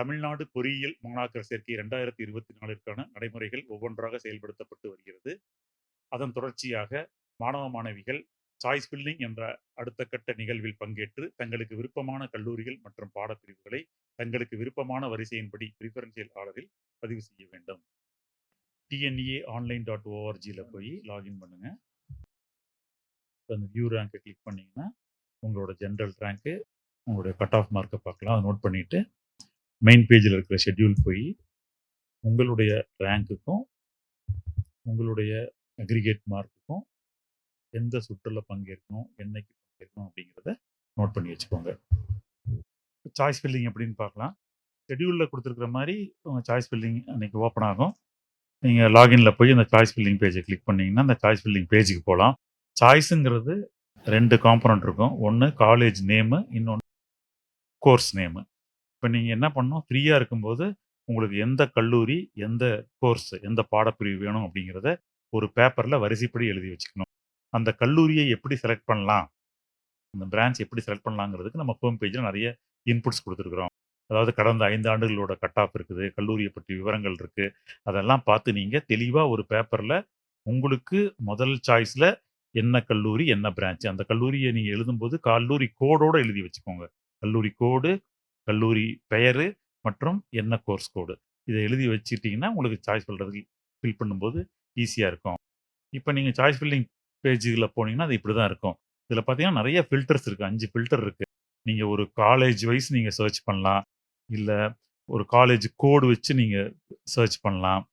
தமிழ்நாடு பொறியியல் மாணாக்கர் சேர்க்கை 2024ற்கான நடைமுறைகள் ஒவ்வொன்றாக செயல்படுத்தப்பட்டு வருகிறது. அதன் தொடர்ச்சியாக மாணவ மாணவிகள் சாய்ஸ் ஃபில்லிங் என்ற அடுத்த கட்ட நிகழ்வில் பங்கேற்று தங்களுக்கு விருப்பமான கல்லூரிகள் மற்றும் பாடப்பிரிவுகளை தங்களுக்கு விருப்பமான வரிசையின்படி பிரிஃபரன்ஷியல் ஆர்டரில் பதிவு செய்ய வேண்டும். tnaonline.org போய் லாகின் பண்ணுங்க. அந்த வியூ ரேங்கை கிளிக் பண்ணீங்கன்னா உங்களோட ஜென்ரல் ரேங்க்கு, உங்களுடைய கட் ஆஃப் மார்க்கை பார்க்கலாம். அதை நோட் பண்ணிட்டு மெயின் பேஜில் இருக்கிற ஷெட்யூல் போய் உங்களுடைய ரேங்க்குக்கும் உங்களுடைய அக்ரிகேட் மார்க்குக்கும் எந்த சுற்றில் பங்கேற்கணும், என்னைக்கு பங்கேற்கணும் அப்படிங்கிறத நோட் பண்ணி வச்சுக்கோங்க. சாய்ஸ் ஃபில்லிங் எப்படின்னு பார்க்கலாம். ஷெட்யூலில் கொடுத்துருக்குற மாதிரி உங்கள் சாய்ஸ் ஃபில்லிங் அன்றைக்கி ஓப்பன் ஆகும். நீங்கள் லாகினில் போய் அந்த சாய்ஸ் ஃபில்லிங் பேஜை கிளிக் பண்ணிங்கன்னா அந்த சாய்ஸ் ஃபில்லிங் பேஜுக்கு போகலாம். சாய்ஸுங்கிறது 2 காம்பனண்ட் இருக்கும். ஒன்று காலேஜ் நேமு, இன்னொன்று கோர்ஸ் நேமு. இப்போ நீங்கள் என்ன பண்ணணும், ஃப்ரீயாக இருக்கும்போது உங்களுக்கு எந்த கல்லூரி, எந்த கோர்ஸ், எந்த பாடப்பிரிவு வேணும் அப்படிங்கிறத ஒரு பேப்பரில் வரிசைப்படி எழுதி வச்சுக்கணும். அந்த கல்லூரியை எப்படி செலக்ட் பண்ணலாம், அந்த பிரான்ச் எப்படி செலக்ட் பண்ணலாங்கிறதுக்கு நம்ம ஹோம் பேஜில் நிறைய இன்புட்ஸ் கொடுத்துருக்குறோம். அதாவது கடந்த 5 ஆண்டுகளோட கட் ஆஃப் இருக்குது, கல்லூரியை பற்றி விவரங்கள் இருக்குது. அதெல்லாம் பார்த்து நீங்கள் தெளிவாக ஒரு பேப்பரில் உங்களுக்கு முதல் சாய்ஸில் என்ன கல்லூரி, என்ன பிரான்ச், அந்த கல்லூரியை நீங்கள் எழுதும்போது கல்லூரி கோடோடு எழுதி வச்சுக்கோங்க. கல்லூரி கோடு, கல்லூரி பெயர் மற்றும் என்ன கோர்ஸ் கோடு, இதை எழுதி வச்சுட்டிங்கன்னா உங்களுக்கு சாய்ஸ் பண்ணுறதுக்கு ஃபில் பண்ணும்போது ஈஸியாக இருக்கும். இப்போ நீங்கள் சாய்ஸ் ஃபில்லிங் பேஜில் போனீங்கன்னா அது இப்படி தான் இருக்கும். இதில் பார்த்தீங்கன்னா நிறைய ஃபில்டர்ஸ் இருக்குது. 5 ஃபில்டர் இருக்குது. நீங்கள் ஒரு காலேஜ் வைஸ் நீங்கள் சர்ச் பண்ணலாம், இல்லை ஒரு காலேஜ் கோடு வச்சு நீங்கள் சர்ச் பண்ணலாம்,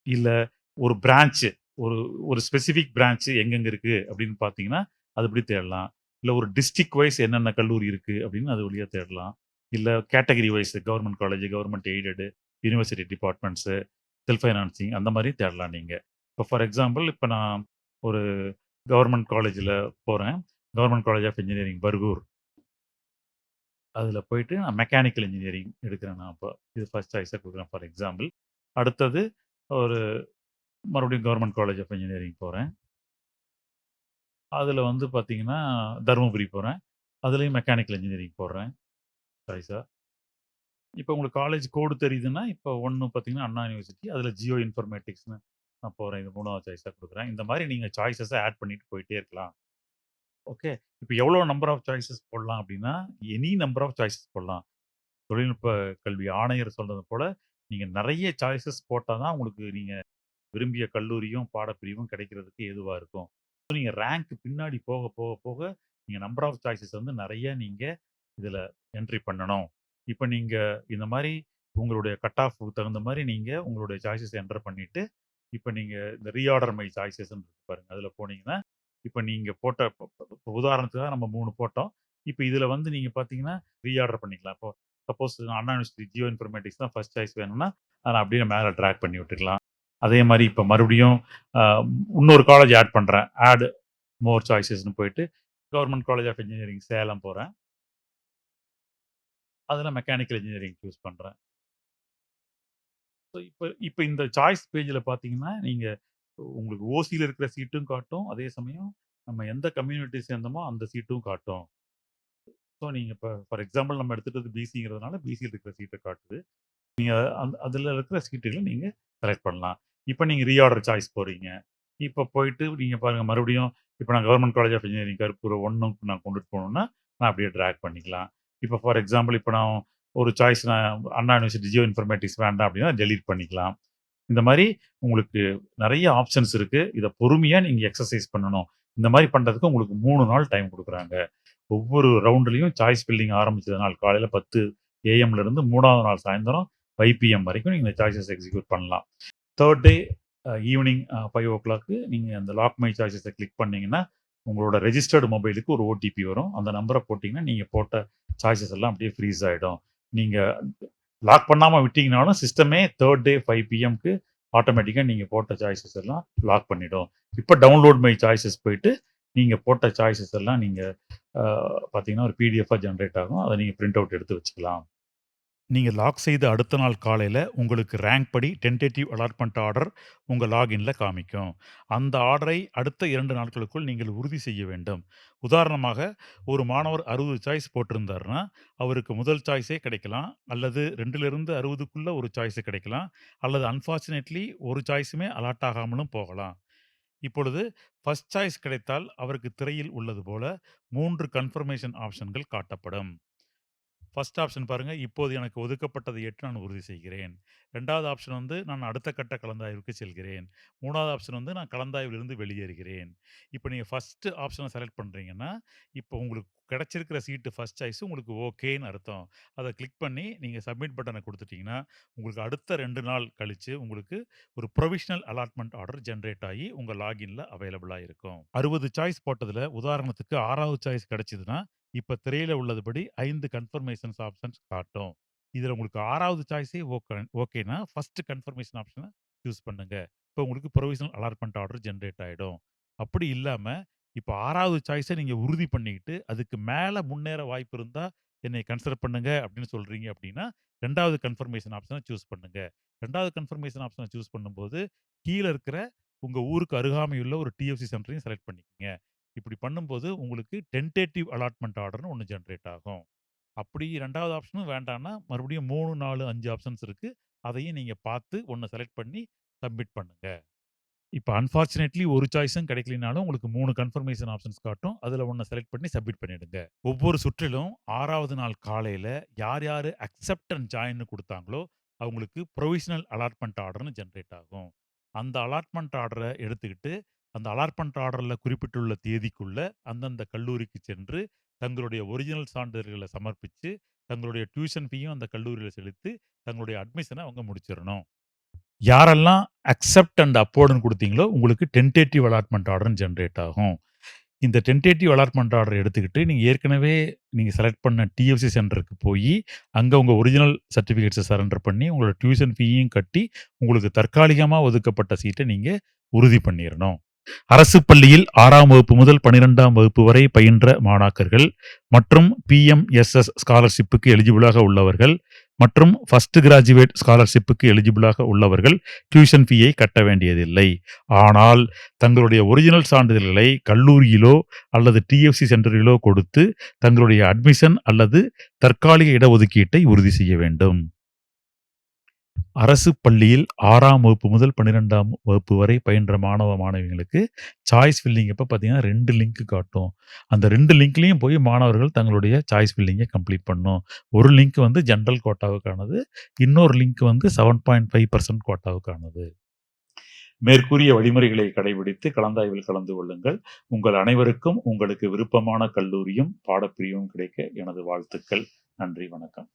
இல்லை ஒரு பிரான்ச்சு, ஒரு ஒரு ஸ்பெசிஃபிக் பிரான்ச்சு எங்கெங்கே இருக்குது அப்படின்னு பார்த்தீங்கன்னா அது இப்படி தேடலாம். இல்லை ஒரு டிஸ்ட்ரிக்ட் வைஸ் என்னென்ன கல்லூரி இருக்குது அப்படின்னு அது வழியாக தேடலாம். இல்லை category wise government college, government aided, university departments, self financing அந்த மாதிரி தேடலாம் நீங்கள். இப்போ ஃபார் எக்ஸாம்பிள் இப்போ நான் ஒரு கவர்மெண்ட் காலேஜில் போகிறேன். Government college of engineering Bargur. அதில் போயிட்டு நான் மெக்கானிக்கல் இன்ஜினியரிங் எடுக்கிறேன். நான் இப்போ இது ஃபர்ஸ்ட் சாய்ஸாக கொடுக்குறேன் ஃபார் எக்ஸாம்பிள். அடுத்தது ஒரு மறுபடியும் கவர்மெண்ட் காலேஜ் ஆஃப் இன்ஜினியரிங் போகிறேன். அதில் வந்து பார்த்தீங்கன்னா தருமபுரி போகிறேன். அதுலேயும் மெக்கானிக்கல் இன்ஜினியரிங் போடுறேன் சாய்ஸாக. இப்போ உங்களுக்கு காலேஜ் கோடு தெரியுதுன்னா, இப்போ ஒன்று பார்த்தீங்கன்னா அண்ணா யூனிவர்சிட்டி, அதில் ஜியோ இன்ஃபர்மேட்டிக்ஸ்னு நான் போகிறேன். இது 3வது சாய்ஸாக கொடுக்குறேன். இந்த மாதிரி நீங்கள் சாய்ஸஸை ஆட் பண்ணிட்டு போயிட்டே இருக்கலாம். ஓகே. இப்போ எவ்வளோ நம்பர் ஆஃப் சாய்ஸஸ் போடலாம் அப்படின்னா, எனி நம்பர் ஆஃப் சாய்ஸஸ் போடலாம். தொழில்நுட்ப கல்வி ஆணையர் சொல்றது போல, நீங்க நிறைய சாய்ஸஸ் போட்டா தான் உங்களுக்கு நீங்க விரும்பிய கல்லூரியும், பாடப்பிரிவும் கிடைக்கிறதுக்கு ஏதுவா இருக்கும். நீங்க ரேங்க் பின்னாடி போக, போக, போக நீங்க நம்பர் ஆஃப் சாய்ஸஸ் வந்து நிறைய நீங்க இதில என்ட்ரி பண்ணணும். இப்ப நீங்க இந்த மாரி உங்களுடைய கட் ஆஃப்க்கு தகுந்த மாரி நீங்க உங்களுடைய சாய்ஸஸ் என்டர் பண்ணிட்டு, இப்ப நீங்க இந்த ரீஆர்டர் மை சாய்ஸஸ்ன்னு இருக்கு பாருங்க. அதில போனீங்கன்னா, இப்ப நீங்க போட்ட இப்ப உதாரணத்துக்காக நம்ம 3 போட்டோம். இப்ப இதில வந்து நீங்க பார்த்தீங்கன்னா, ரீஆர்டர் பண்ணிக்கலாம். இப்போ சப்போஸ் அண்ணா யூனிவர்சிட்டி ஜியோ இன்ஃபர்மேட்டிக்ஸ் தான் ஃபர்ஸ்ட் சாய்ஸ் வேணும்னா, அத அப்படியே மேல டிராக் பண்ணி விட்டுக்கலாம். அதே மாரி இப்ப மறுபடியும் அ இன்னொரு காலேஜ் ஆட் பண்றேன். ஆட் மோர் சாய்ஸஸ்ன்னு போயிட்டு, government college of engineering Salem போறேன். அதில மெக்கானிக்கல் இன்ஜினியரிங் சூஸ் பண்றேன். ஸோ இப்ப இப்ப இந்த சாய்ஸ் பேஜ்ல பார்த்தீங்கன்னா, நீங்க உங்களுக்கு ஓசில இருக்கிற சீட்டும் காட்டும். அதே சமயம் நம்ம எந்த கம்யூனிட்டி சேர்ந்தோமோ அந்த சீட்டும் காட்டும். ஸோ நீங்க இப்ப ஃபார் எக்ஸாம்பிள் நம்ம எடுத்துட்டது பிசிங்கிறதுனால பிசில இருக்கிற சீட்ட காட்டுது. நீங்க அதில இருக்கிற சீட்டுகள நீங்க செலக்ட் பண்ணலாம். இப்ப நீங்க ரீஆர்டர் சாய்ஸ் போறீங்க. இப்ப போயிட்டு நீங்க பாருங்க மறுபடியும் இப்ப நான் government college of engineering Karuppur 1க்கு நான் கொண்டுட்டு போணும்னா, நான் அப்படியே டிராக் பண்ணிக்கலாம். இப்ப ஃபார் எக்ஸாம்பிள் இப்ப நான் ஒரு சாய்ஸ் நான் அண்ணா யூனிவர்சிட்டி ஜியோ இன்ஃபர்மேட்டிக்ஸ் வேண்டாம் அப்படின்னா டெலீட் பண்ணிக்கலாம். இந்த மாரி உங்களுக்கு நெறைய ஆப்ஷன்ஸ் இருக்கு. இத பொறுமையா நீங்க எக்ஸர்சைஸ் பண்ணணும். இந்த மாரி பண்றதுக்கு உங்களுக்கு 3 நாள் டைம் குடுக்குறாங்க. ஒவ்வொரு ரவுண்ட்லயும் சாய்ஸ் ஃபில்லிங் ஆரம்பிச்ச நாள் காலையில 10 ஏஎம்ல இருந்து 3வது நாள் சாயந்தரம் 5 பிஎம் வரைக்கும் நீங்க இந்த சாய்ஸஸ் எக்ஸிக்யூட் பண்ணலாம். 3 டே ஈவினிங் 5:00 நீங்க அந்த லாக் மை சாய்ஸஸ கிளிக் பண்ணீங்கன்னா, உங்களோட ரெஜிஸ்டர்ட் மொபைலுக்கு ஒரு ஓடிபி வரும். அந்த நம்பர போட்டீங்கன்னா, நீங்க போட்ட சாய்ஸஸ் எல்லாம் அப்படியே ஃப்ரீஸ் ஆயிடும். நீங்க லாக் பண்ணாம விட்டீங்கனாலும் சிஸ்டமே 3 டே 5 பிஎம்க்கு ஆட்டோமேட்டிக்கா நீங்க போட்ட சாய்ஸஸ் எல்லாம் லாக் பண்ணிடும். இப்ப டவுன்லோட் மை சாய்ஸஸ் போயிட்டு, நீங்க போட்ட சாய்ஸஸ் எல்லாம் நீங்க பார்த்தீங்கன்னா, ஒரு பிடிஎஃப்பா ஜெனரேட் ஆகும். அத நீங்க பிரிண்ட் அவுட் எடுத்து வச்சுக்கலாம். நீங்க லாக் செய்த அடுத்த நாள் காலையில உங்களுக்கு ரேங்க் படி டென்டேட்டிவ் அலாட்மெண்ட் ஆர்டர் உங்க லாகின்ல காமிக்கும். அந்த ஆர்டரை அடுத்த 2 நாட்களுக்குள் நீங்கள் உறுதி செய்ய வேண்டும். உதாரணமாக, ஒரு மாணவர் 60 சாய்ஸ் போட்டிருந்தாருன்னா, அவருக்கு முதல் சாய்ஸே கிடைக்கலாம். அல்லது 2லிருந்து 60க்குள்ள ஒரு சாய்ஸ் கிடைக்கலாம். அல்லது அன்பார்ச்சுனேட்லி ஒரு சாய்ஸுமே அலாட் ஆகாமலும் போகலாம். இப்பொழுது ஃபர்ஸ்ட் சாய்ஸ் கிடைத்தால் அவருக்கு திரையில் உள்ளது போல 3 கன்ஃபர்மேஷன் ஆப்ஷன்கள் காட்டப்படும். ஃபர்ஸ்ட் ஆப்ஷன் பாருங்க. இப்போது எனக்கு ஒதுக்கப்பட்டதை ஏற்று நான் உறுதி செய்கிறேன். 2வது ஆப்ஷன் வந்து நான் அடுத்த கட்ட கலந்தாய்வுக்கு செல்கிறேன். 3வது ஆப்ஷன் வந்து நான் கலந்தாய்விலிருந்து வெளியேறுகிறேன். இப்ப நீங்க ஃபர்ஸ்ட் ஆப்ஷன செலக்ட் பண்றீங்கன்னா, இப்போ உங்களுக்கு கிடைச்சிருக்கிற சீட்டு ஃபர்ஸ்ட் சாய்ஸ் உங்களுக்கு ஓகேன்னு அர்த்தம். அத கிளிக் பண்ணி நீங்க சப்மிட் பட்டன குடுத்துட்டீங்கன்னா, உங்களுக்கு அடுத்த 2 நாள் கழிச்சு உங்களுக்கு ஒரு புரோவிஷனல் அலாட்மெண்ட் ஆர்டர் ஜெனரேட் ஆகி உங்க லாகின்ல அவைலபிளா இருக்கும். 60 சாய்ஸ் போட்டதுல உதாரணத்துக்கு 6வது சாய்ஸ் கிடைச்சதுன்னா, இப்ப திரையில உள்ளதுபடி 5 கன்ஃபர்மேஷன்ஸ் ஆப்ஷன்ஸ் காட்டும். இதுல உங்களுக்கு 6வது சாய்ஸே ஓகேன்னா, ஃபர்ஸ்ட் கன்ஃபர்மேஷன் ஆப்ஷன சூஸ் பண்ணுங்க. இப்ப உங்களுக்கு புரோவிஷனல் அலாட்மெண்ட் ஆர்டர் ஜெனரேட் ஆயிடும். அப்படி இல்லாம, இப்ப 6வது சாய்ஸ நீங்க உறுதி பண்ணிக்கிட்டு, அதுக்கு மேல முன்னேற வாய்ப்பு இருந்தா, என்னைய கன்சிடர் பண்ணுங்க அப்படின்னு சொல்றீங்க அப்படின்னா, 2வது கன்ஃபர்மேஷன் ஆப்ஷன சூஸ் பண்ணுங்க. 2வது கன்ஃபர்மேஷன் ஆப்ஷன சூஸ் பண்ணும்போது, கீழ இருக்கிற உங்க ஊருக்கு அருகாமையுள்ள ஒரு டிஎஃப்சி சென்டரையும் செலக்ட் பண்ணிக்கங்க. இப்படி பண்ணும்போது உங்களுக்கு டென்டேட்டிவ் அலாட்மெண்ட் ஆர்டர்ன்னு ஒண்ணு ஜெனரேட் ஆகும். அப்படி 2வது ஆப்ஷனும் வேண்டான்னா, மறுபடியும் 3, 4, 5 ஆப்ஷன்ஸ் இருக்கு. அதையும் நீங்க பார்த்து ஒண்ண செலக்ட் பண்ணி சப்மிட் பண்ணுங்க. இப்ப அன்பார்ச்சுனேட்லி ஒரு சாய்ஸும் கிடைக்கலைனாலும் உங்களுக்கு 3 கன்ஃபர்மேஷன் ஆப்ஷன்ஸ் காட்டும். அதுல ஒண்ண செலக்ட் பண்ணி சப்மிட் பண்ணிடுங்க. ஒவ்வொரு சுற்றிலும் 6வது நாள் காலையில யார் யாரு அக்செப்ட் அண்ட் ஜாயின்னு குடுத்தாங்களோ, அவங்களுக்கு புரோவிஷனல் அலாட்மெண்ட் ஆர்டர்ன்னு ஜெனரேட் ஆகும். அந்த அலாட்மெண்ட் ஆர்டர எடுத்துக்கிட்டு, அந்த அலாட்மெண்ட் ஆர்டர்ல குறிப்பிட்டுள்ள தேதிக்குள்ள அந்தந்த கல்லூரிக்கு சென்று, தங்களுடைய ஒரிஜினல் சான்றிதழ்கள சமர்ப்பிச்சு, தங்களுடைய டியூஷன் ஃபீயும் அந்த கல்லூரியில செலுத்தி, தங்களுடைய அட்மிஷன அவங்க முடிச்சிரணும். யாரெல்லாம் அக்செப்ட் அண்ட் அப்போர்டுன்னு குடுத்தீங்களோ, உங்களுக்கு டென்டேட்டிவ் அலாட்மெண்ட் ஆர்டர்ன்னு ஜெனரேட் ஆகும். இந்த டென்டேட்டிவ் அலாட்மெண்ட் ஆர்டர் எடுத்துக்கிட்டு, நீங்க செலக்ட் பண்ண டிஎஃப்சி சென்டருக்கு போயி, அங்க உங்க ஒரிஜினல் சர்டிஃபிகேட்ஸ சரண்டர் பண்ணி, உங்களோட டியூஷன் ஃபீயும் கட்டி, உங்களுக்கு தற்காலிகமா ஒதுக்கப்பட்ட சீட்ட நீங்க உறுதி பண்ணிறணும். அரசு பள்ளியில் 6ஆம் வகுப்பு முதல் 12ஆம் வகுப்பு வரை பயின்ற மாணாக்கர்கள் மற்றும் பிஎம்எஸ்எஸ் ஸ்காலர்ஷிப்புக்கு எலிஜிபிளாக உள்ளவர்கள் மற்றும் ஃபர்ஸ்ட் கிராஜுவேட் ஸ்காலர்ஷிப்புக்கு எலிஜிபிளாக உள்ளவர்கள் டியூஷன் ஃபீயை கட்ட வேண்டியதில்லை. ஆனால் தங்களுடைய ஒரிஜினல் சான்றிதழ்களை கல்லூரியிலோ அல்லது டிஎஃப்சி சென்டரிலோ கொடுத்து தங்களுடைய அட்மிஷன் அல்லது தற்காலிக இடஒதுக்கீட்டை உறுதி செய்ய வேண்டும். அரசு பள்ளியில் 6ஆம் வகுப்பு முதல் 12ஆம் வகுப்பு வரை பயின்ற மாணவ, மாணவிகளுக்கு சாய்ஸ் ஃபில்லிங் அப்ப பார்த்தீங்கன்னா 2 லிங்க் காட்டும். அந்த 2 லிங்க்லயும் போய் மாணவர்கள் தங்களுடைய சாய்ஸ் ஃபில்லிங்க கம்ப்ளீட் பண்ணணும். ஒரு லிங்க் வந்து ஜெனரல் கோட்டாவுக்கானது. இன்னொரு லிங்க் வந்து 7.5% கோட்டாவுக்கானது. மேற்கூறிய வழிமுறைகளை கடைபிடித்து கலந்தாய்வில் கலந்து கொள்ளுங்கள். உங்கள் அனைவருக்கும் உங்களுக்கு விருப்பமான கல்லூரியும், பாடப்பிரிவும் கிடைக்க எனது வாழ்த்துக்கள். நன்றி, வணக்கம்.